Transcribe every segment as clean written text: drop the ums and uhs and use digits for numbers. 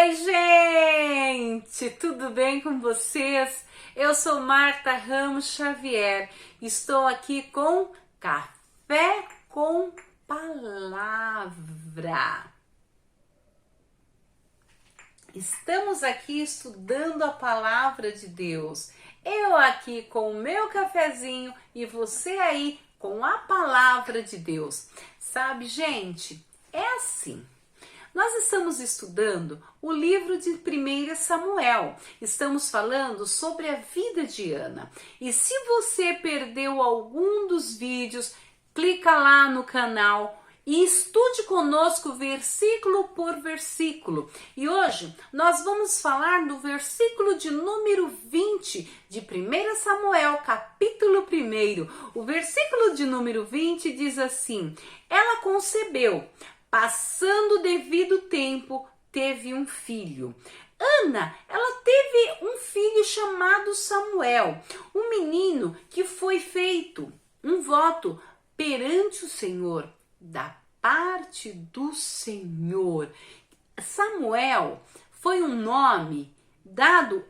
Oi, gente! Tudo bem com vocês? Eu sou Marta Ramos Xavier. Estou aqui com Café com Palavra. Estamos aqui estudando a Palavra de Deus. Eu aqui com o meu cafezinho e você aí com a Palavra de Deus. Sabe, gente, é assim. Nós estamos estudando o livro de 1 Samuel. Estamos falando sobre a vida de Ana. E se você perdeu algum dos vídeos, clica lá no canal e estude conosco versículo por versículo. E hoje nós vamos falar do versículo de número 20 de 1 Samuel, capítulo 1. O versículo de número 20 diz assim: ela concebeu. Passando o devido tempo, teve um filho. Ana, ela teve um filho chamado Samuel, um menino que foi feito um voto perante o Senhor, da parte do Senhor. Samuel foi um nome dado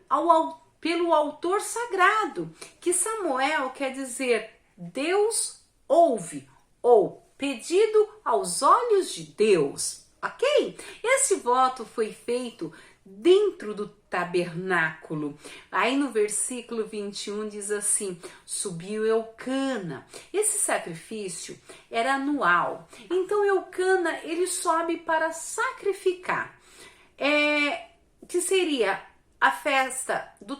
pelo autor sagrado, que Samuel quer dizer Deus ouve, ou pedido aos olhos de Deus, ok? Esse voto foi feito dentro do tabernáculo. Aí no versículo 21 diz assim: subiu Eucana. Esse sacrifício era anual. Então Eucana, ele sobe para sacrificar. Que seria a festa do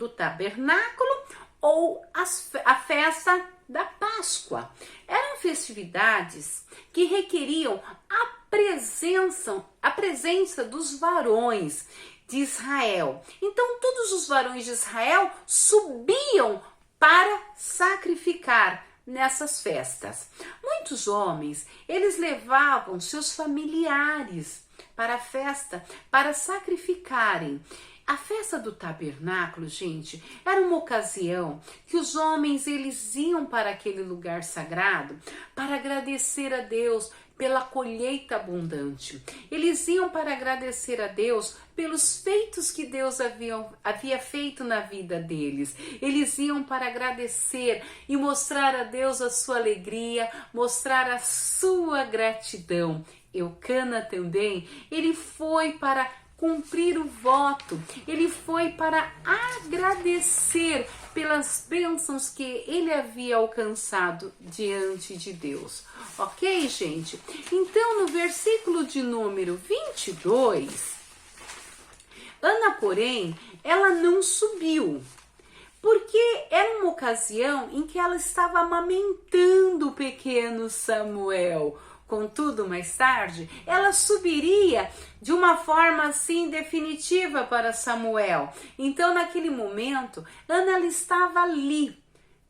tabernáculo ou a festa da Páscoa. Eram festividades que requeriam a presença dos varões de Israel. Então todos os varões de Israel subiam para sacrificar nessas festas. Muitos homens, eles levavam seus familiares para a festa para sacrificarem. A festa do tabernáculo, gente, era uma ocasião que os homens eles iam para aquele lugar sagrado para agradecer a Deus pela colheita abundante. Eles iam para agradecer a Deus pelos feitos que Deus havia feito na vida deles. Eles iam para agradecer e mostrar a Deus a sua alegria, mostrar a sua gratidão. Eucana também, ele foi para cumprir o voto, ele foi para agradecer pelas bênçãos que ele havia alcançado diante de Deus. Ok, gente? Então, no versículo de número 22, Ana, porém, ela não subiu, porque era uma ocasião em que ela estava amamentando o pequeno Samuel. Contudo, mais tarde, ela subiria de uma forma assim definitiva para Samuel. Então, naquele momento, Ana ela estava ali,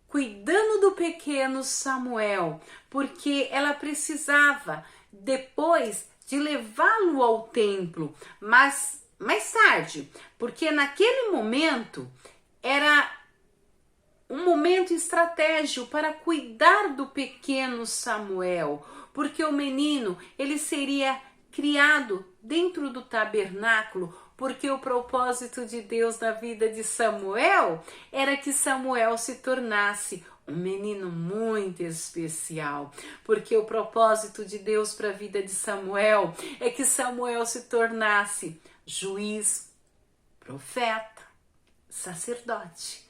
cuidando do pequeno Samuel, porque ela precisava depois de levá-lo ao templo, mas mais tarde, porque naquele momento era um momento estratégico para cuidar do pequeno Samuel, porque o menino ele seria criado dentro do tabernáculo, porque o propósito de Deus na vida de Samuel era que Samuel se tornasse um menino muito especial, porque o propósito de Deus para a vida de Samuel é que Samuel se tornasse juiz, profeta, sacerdote.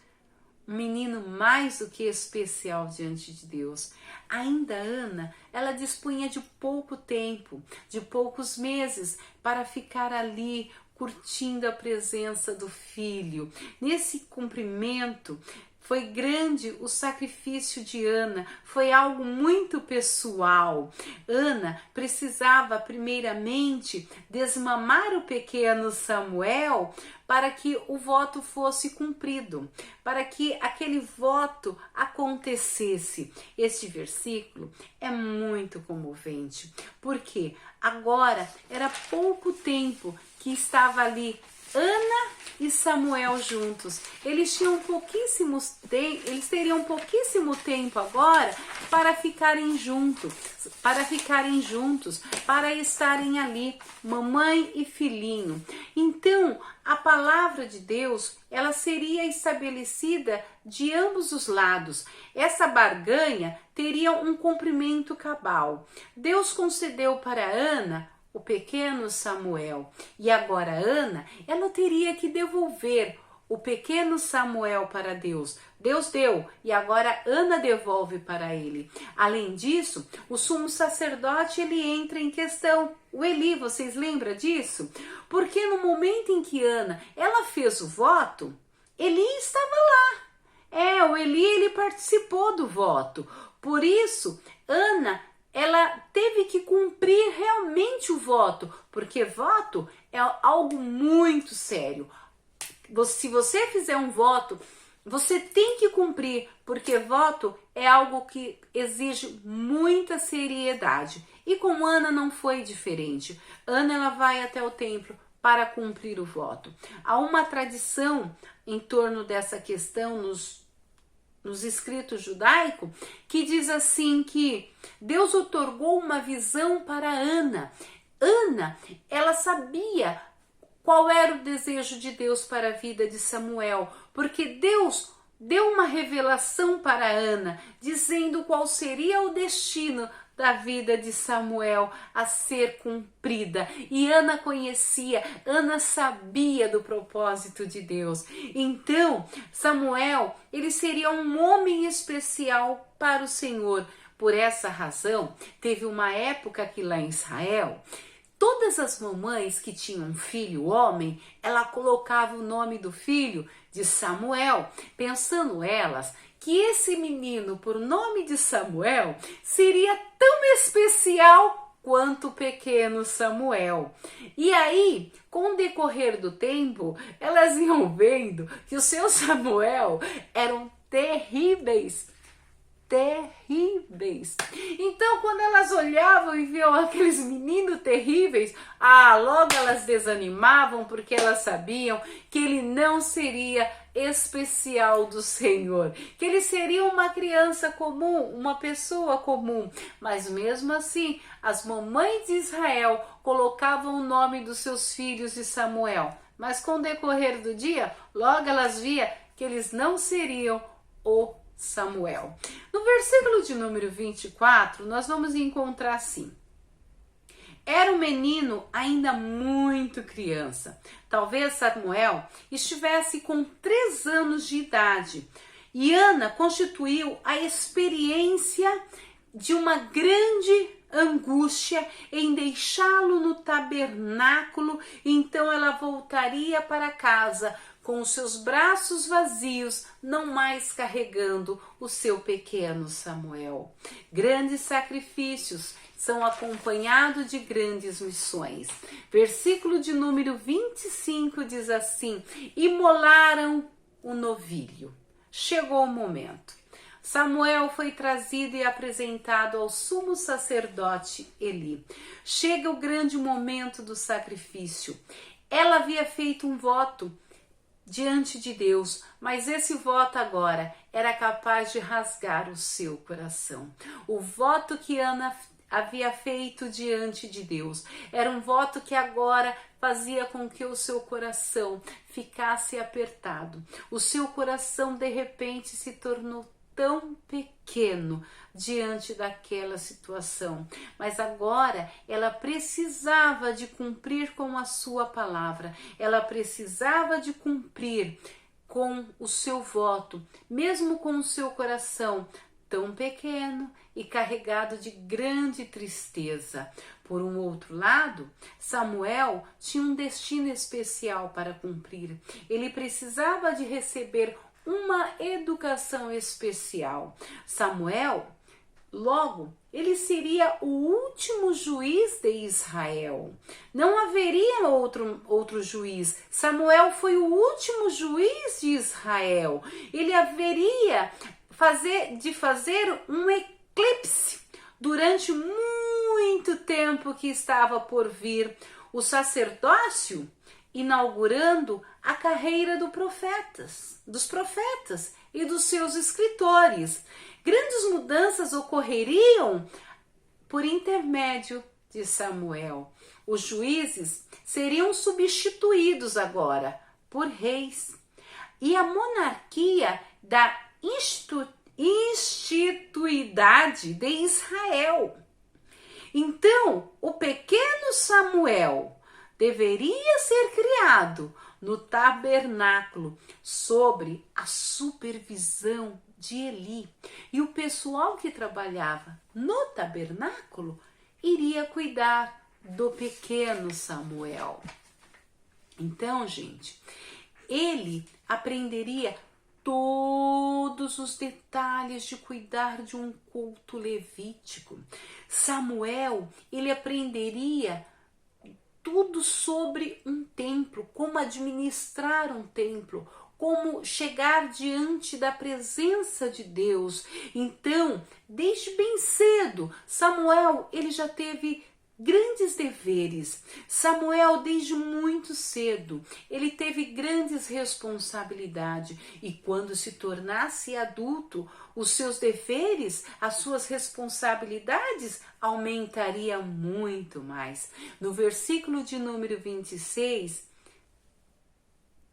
Um menino mais do que especial diante de Deus. Ainda Ana, ela dispunha de pouco tempo, de poucos meses para ficar ali curtindo a presença do filho. Nesse cumprimento, foi grande o sacrifício de Ana, foi algo muito pessoal. Ana precisava primeiramente desmamar o pequeno Samuel para que o voto fosse cumprido, para que aquele voto acontecesse. Este versículo é muito comovente, porque agora era pouco tempo que estava ali Ana e Samuel juntos. Eles teriam pouquíssimo tempo agora para ficarem juntos, para estarem ali, mamãe e filhinho. Então, a palavra de Deus, ela seria estabelecida de ambos os lados. Essa barganha teria um cumprimento cabal. Deus concedeu para Ana o pequeno Samuel. E agora Ana, ela teria que devolver o pequeno Samuel para Deus. Deus deu e agora Ana devolve para ele. Além disso, o sumo sacerdote ele entra em questão. O Eli, vocês lembram disso? Porque no momento em que Ana ela fez o voto, Eli estava lá. O Eli ele participou do voto. Por isso, Ana ela teve que cumprir realmente o voto, porque voto é algo muito sério. Se você fizer um voto, você tem que cumprir, porque voto é algo que exige muita seriedade. E com Ana não foi diferente. Ana ela vai até o templo para cumprir o voto. Há uma tradição em torno dessa questão nos escritos judaicos, que diz assim que Deus otorgou uma visão para Ana. Ana, ela sabia qual era o desejo de Deus para a vida de Samuel, porque Deus deu uma revelação para Ana, dizendo qual seria o destino da vida de Samuel a ser cumprida. E Ana conhecia, Ana sabia do propósito de Deus. Então, Samuel, ele seria um homem especial para o Senhor. Por essa razão, teve uma época que lá em Israel, todas as mamães que tinham um filho homem, ela colocava o nome do filho de Samuel, pensando elas que esse menino, por nome de Samuel, seria tão especial quanto o pequeno Samuel. E aí, com o decorrer do tempo, elas iam vendo que o seu Samuel eram terríveis. Então, quando elas olhavam e viam aqueles meninos terríveis, logo elas desanimavam, porque elas sabiam que ele não seria especial do Senhor, que ele seria uma criança comum, uma pessoa comum. Mas mesmo assim, as mamães de Israel colocavam o nome dos seus filhos de Samuel. Mas com o decorrer do dia, logo elas viam que eles não seriam o Samuel. No versículo de número 24, nós vamos encontrar assim: era um menino ainda muito criança. Talvez Samuel estivesse com 3 anos de idade. E Ana constituiu a experiência de uma grande angústia em deixá-lo no tabernáculo. Então ela voltaria para casa com os seus braços vazios, não mais carregando o seu pequeno Samuel. Grandes sacrifícios são acompanhados de grandes missões. Versículo de número 25 diz assim: imolaram o novilho. Chegou o momento. Samuel foi trazido e apresentado ao sumo sacerdote Eli. Chega o grande momento do sacrifício. Ela havia feito um voto diante de Deus, mas esse voto agora era capaz de rasgar o seu coração. O voto que Ana havia feito diante de Deus era um voto que agora fazia com que o seu coração ficasse apertado. O seu coração de repente se tornou tão pequeno diante daquela situação, mas agora ela precisava de cumprir com a sua palavra, ela precisava de cumprir com o seu voto, mesmo com o seu coração tão pequeno e carregado de grande tristeza. Por um outro lado, Samuel tinha um destino especial para cumprir. Ele precisava de receber uma educação especial. Samuel, logo, ele seria o último juiz de Israel. Não haveria outro juiz. Samuel foi o último juiz de Israel. Ele haveria de fazer um eclipse durante muito tempo que estava por vir. O sacerdócio inaugurando a carreira dos profetas e dos seus escritores. Grandes mudanças ocorreriam por intermédio de Samuel. Os juízes seriam substituídos agora por reis. E a monarquia da instituidade de Israel. Então, o pequeno Samuel deveria ser criado no tabernáculo sob a supervisão de Eli. E o pessoal que trabalhava no tabernáculo iria cuidar do pequeno Samuel. Então, gente, ele aprenderia todos os detalhes de cuidar de um culto levítico. Samuel, ele aprenderia tudo sobre um templo, como administrar um templo, como chegar diante da presença de Deus. Então, desde bem cedo, Samuel, ele já teve grandes deveres. Samuel, desde muito cedo, ele teve grandes responsabilidades e quando se tornasse adulto, os seus deveres, as suas responsabilidades aumentariam muito mais. No versículo de número 26,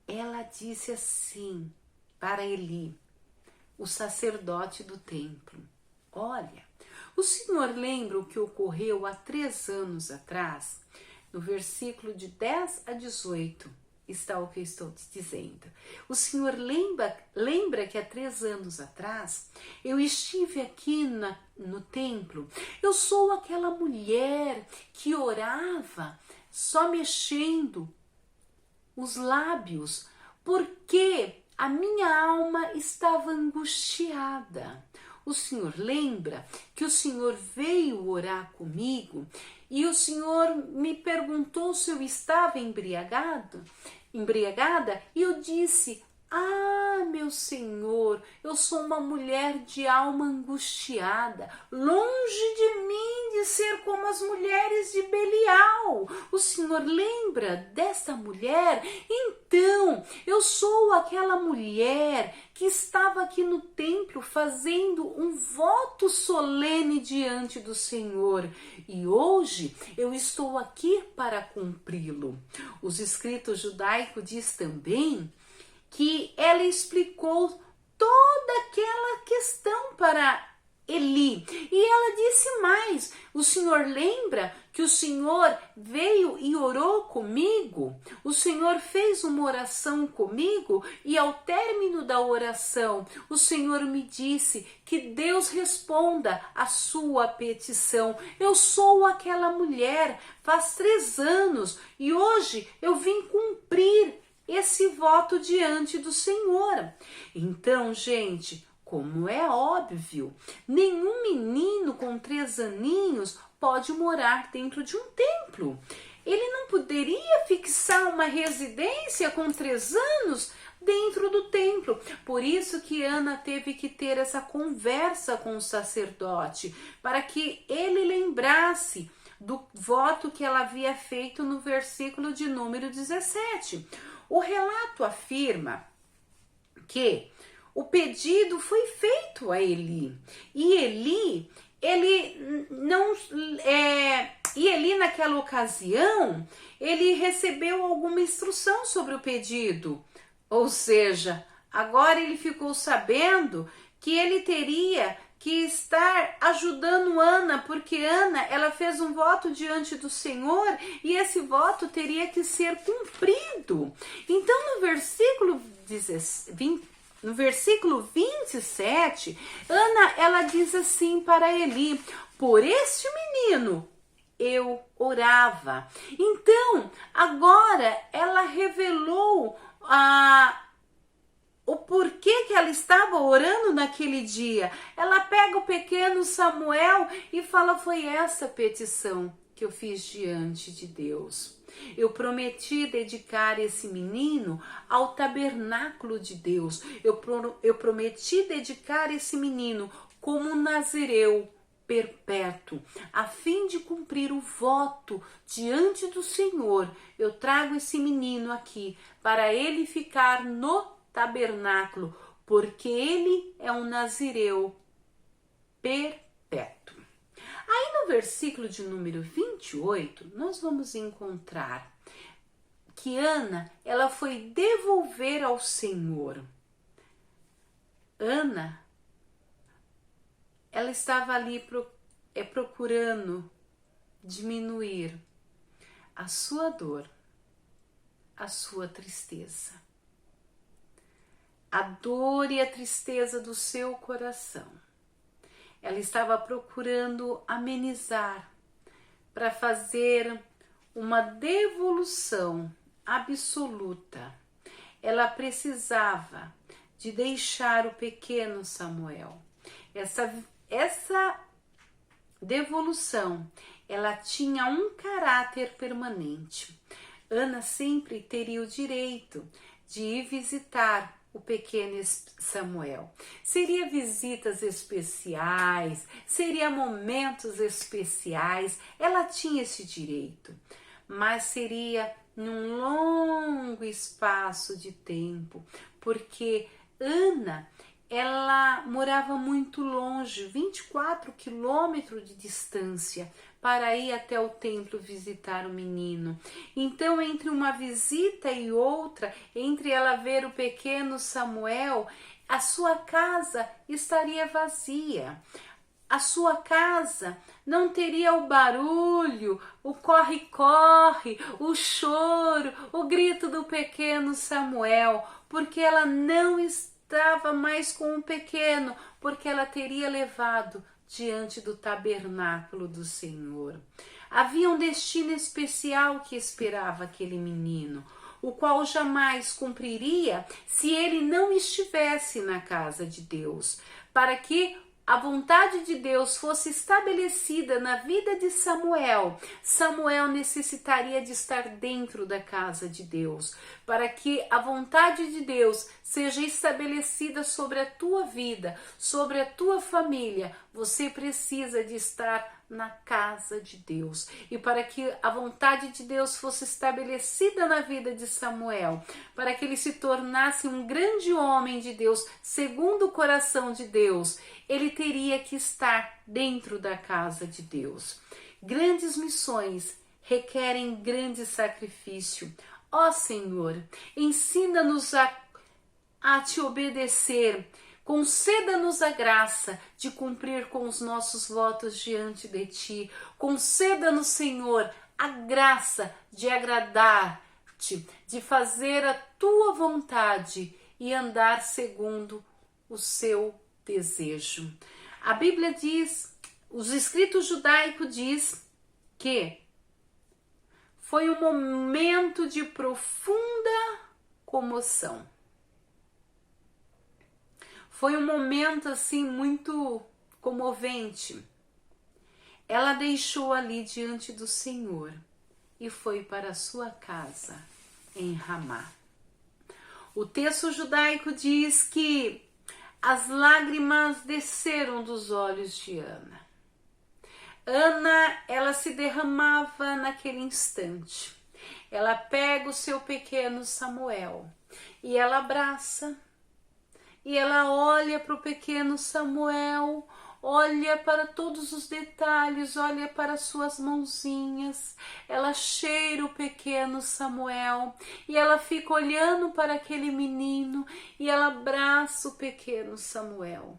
ela disse assim para Eli, o sacerdote do templo: olha, o senhor lembra o que ocorreu há 3 anos atrás? No versículo de 10 a 18 está o que eu estou te dizendo. O senhor lembra que há 3 anos atrás eu estive aqui no templo? Eu sou aquela mulher que orava só mexendo os lábios, porque a minha alma estava angustiada. O senhor lembra que o senhor veio orar comigo e o senhor me perguntou se eu estava embriagada? E eu disse: ah, meu senhor, eu sou uma mulher de alma angustiada, longe de mim de ser como as mulheres de Belial. O senhor lembra dessa mulher? Então, eu sou aquela mulher que estava aqui no templo fazendo um voto solene diante do Senhor e hoje eu estou aqui para cumpri-lo. Os escritos judaicos diz também que ela explicou toda aquela questão para Eli. E ela disse mais: o senhor lembra que o senhor veio e orou comigo? O senhor fez uma oração comigo e ao término da oração o senhor me disse que Deus responda a sua petição. Eu sou aquela mulher, faz 3 anos e hoje eu vim cumprir esse voto diante do Senhor. Então, gente, como é óbvio, nenhum menino com 3 aninhos pode morar dentro de um templo. Ele não poderia fixar uma residência com 3 anos dentro do templo. Por isso que Ana teve que ter essa conversa com o sacerdote, para que ele lembrasse do voto que ela havia feito no versículo de número 17. O relato afirma que o pedido foi feito a Eli e Eli naquela ocasião ele recebeu alguma instrução sobre o pedido, ou seja, agora ele ficou sabendo que ele teria que estar ajudando Ana, porque Ana, ela fez um voto diante do Senhor e esse voto teria que ser cumprido. Então, no versículo 27, Ana, ela diz assim para Eli: por este menino eu orava. Então, agora ela revelou o porquê que ela estava orando naquele dia. Ela pega o pequeno Samuel e fala: foi essa petição que eu fiz diante de Deus. Eu prometi dedicar esse menino ao tabernáculo de Deus. Eu prometi dedicar esse menino como um nazireu perpétuo, a fim de cumprir o voto diante do Senhor. Eu trago esse menino aqui para ele ficar no tabernáculo, porque ele é um nazireu perpétuo. Aí no versículo de número 28, nós vamos encontrar que Ana, ela foi devolver ao Senhor. Ana, ela estava ali procurando diminuir a sua dor, a sua tristeza. A dor e a tristeza do seu coração. Ela estava procurando amenizar para fazer uma devolução absoluta. Ela precisava de deixar o pequeno Samuel. Essa devolução, ela tinha um caráter permanente. Ana sempre teria o direito de ir visitar o pequeno Samuel. Seria visitas especiais, seria momentos especiais, ela tinha esse direito, mas seria num longo espaço de tempo, porque Ana, ela morava muito longe, 24 quilômetros de distância, para ir até o templo visitar o menino. Então, entre uma visita e outra, entre ela ver o pequeno Samuel, a sua casa estaria vazia. A sua casa não teria o barulho, o corre-corre, o choro, o grito do pequeno Samuel, porque ela não estava mais com o pequeno, porque ela teria levado diante do tabernáculo do Senhor. Havia um destino especial que esperava aquele menino, o qual jamais cumpriria se ele não estivesse na casa de Deus, para que a vontade de Deus fosse estabelecida na vida de Samuel. Samuel necessitaria de estar dentro da casa de Deus. Para que a vontade de Deus seja estabelecida sobre a tua vida, sobre a tua família, você precisa de estar na casa de Deus. E para que a vontade de Deus fosse estabelecida na vida de Samuel, para que ele se tornasse um grande homem de Deus, segundo o coração de Deus, ele teria que estar dentro da casa de Deus. Grandes missões requerem grande sacrifício. Ó Senhor, ensina-nos a te obedecer. Conceda-nos a graça de cumprir com os nossos votos diante de Ti. Conceda-nos, Senhor, a graça de agradar-te, de fazer a Tua vontade e andar segundo o seu desejo. A Bíblia diz, os escritos judaicos diz que foi um momento de profunda comoção. Foi um momento assim muito comovente. Ela deixou ali diante do Senhor e foi para a sua casa em Ramá. O texto judaico diz que as lágrimas desceram dos olhos de Ana. Ana, ela se derramava naquele instante. Ela pega o seu pequeno Samuel e ela abraça. E ela olha para o pequeno Samuel, olha para todos os detalhes, olha para suas mãozinhas, ela cheira o pequeno Samuel e ela fica olhando para aquele menino e ela abraça o pequeno Samuel.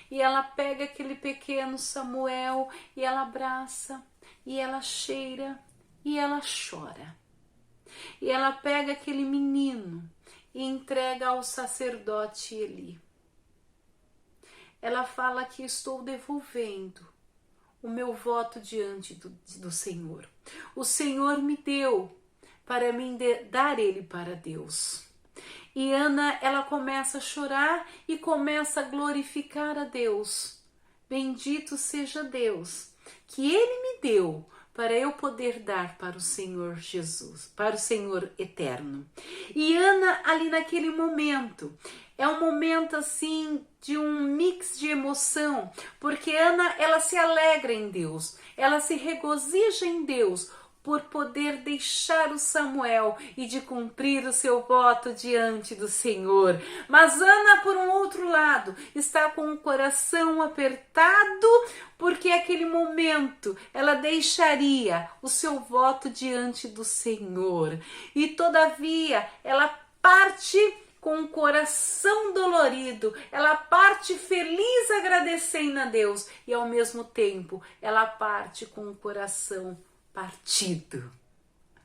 E ela pega aquele pequeno Samuel e ela abraça e ela cheira e ela chora. E ela pega aquele menino e entrega ao sacerdote Eli. Ela fala que estou devolvendo o meu voto diante do Senhor. O Senhor me deu para mim dar ele para Deus. E Ana, ela começa a chorar e começa a glorificar a Deus. Bendito seja Deus, que Ele me deu para eu poder dar para o Senhor Jesus, para o Senhor eterno. E Ana, ali naquele momento, é um momento assim de um mix de emoção, porque Ana, ela se alegra em Deus, ela se regozija em Deus, por poder deixar o Samuel e de cumprir o seu voto diante do Senhor. Mas Ana, por um outro lado, está com o coração apertado, porque naquele momento ela deixaria o seu voto diante do Senhor. E todavia, ela parte com o coração dolorido, ela parte feliz agradecendo a Deus e ao mesmo tempo ela parte com o coração partido.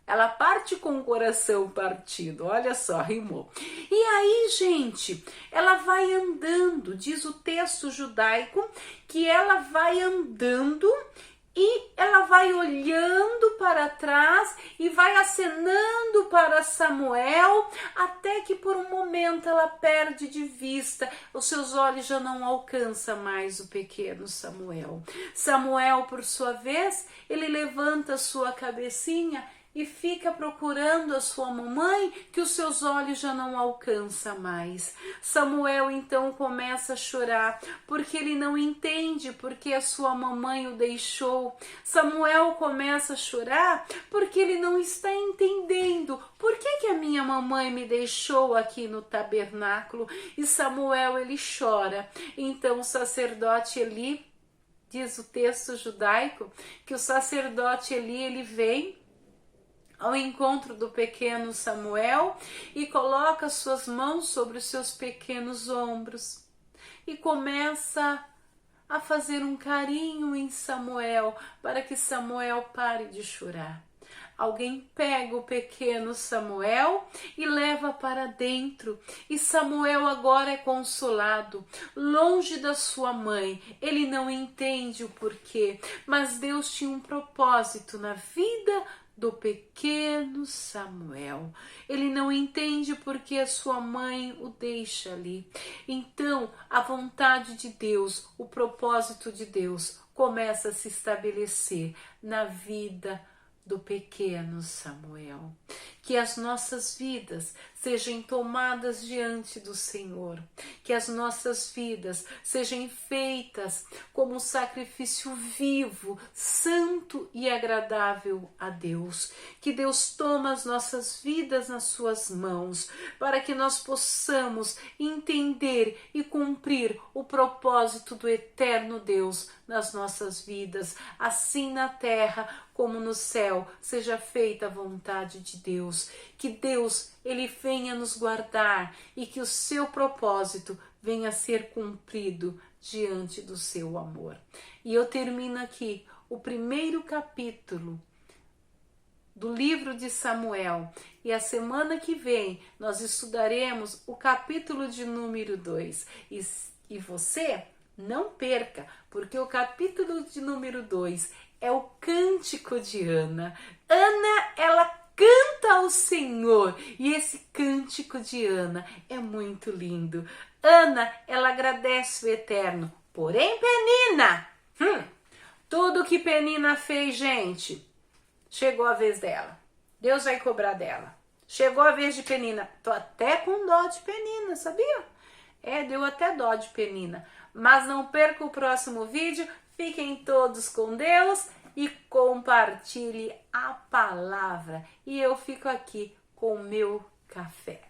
Ela parte com o coração partido, olha só, rimou. E aí, gente, ela vai andando, diz o texto judaico, que ela vai andando e ela vai olhando para trás e vai acenando para Samuel, até que por um momento ela perde de vista, os seus olhos já não alcançam mais o pequeno Samuel. Samuel, por sua vez, ele levanta a sua cabecinha e fica procurando a sua mamãe, que os seus olhos já não alcançam mais. Samuel então começa a chorar, porque ele não entende porque a sua mamãe o deixou. Samuel começa a chorar porque ele não está entendendo por que a minha mamãe me deixou aqui no tabernáculo. E Samuel, ele chora. Então o sacerdote Eli, diz o texto judaico, que o sacerdote Eli, ele vem ao encontro do pequeno Samuel e coloca suas mãos sobre os seus pequenos ombros e começa a fazer um carinho em Samuel para que Samuel pare de chorar. Alguém pega o pequeno Samuel e leva para dentro. E Samuel agora é consolado, longe da sua mãe. Ele não entende o porquê, mas Deus tinha um propósito na vida do pequeno Samuel. Ele não entende porque a sua mãe o deixa ali. Então, a vontade de Deus, o propósito de Deus começa a se estabelecer na vida do pequeno Samuel. Que as nossas vidas sejam tomadas diante do Senhor, que as nossas vidas sejam feitas como um sacrifício vivo, santo e agradável a Deus. Que Deus tome as nossas vidas nas suas mãos, para que nós possamos entender e cumprir o propósito do eterno Deus nas nossas vidas, assim na terra como no céu. Seja feita a vontade de Deus. Que Deus, ele venha nos guardar e que o seu propósito venha a ser cumprido diante do seu amor. E eu termino aqui o primeiro capítulo do livro de Samuel, e a semana que vem nós estudaremos o capítulo de número 2. E você não perca, porque o capítulo de número 2 é o cântico de Ana. Ana, ela canta ao Senhor, e esse cântico de Ana é muito lindo. Ana, ela agradece o Eterno. Porém, Penina, tudo que Penina fez, gente, chegou a vez dela. Deus vai cobrar dela. Chegou a vez de Penina. Tô até com dó de Penina, sabia? Deu até dó de Penina. Mas não perca o próximo vídeo. Fiquem todos com Deus e compartilhe a palavra. E eu fico aqui com o meu café.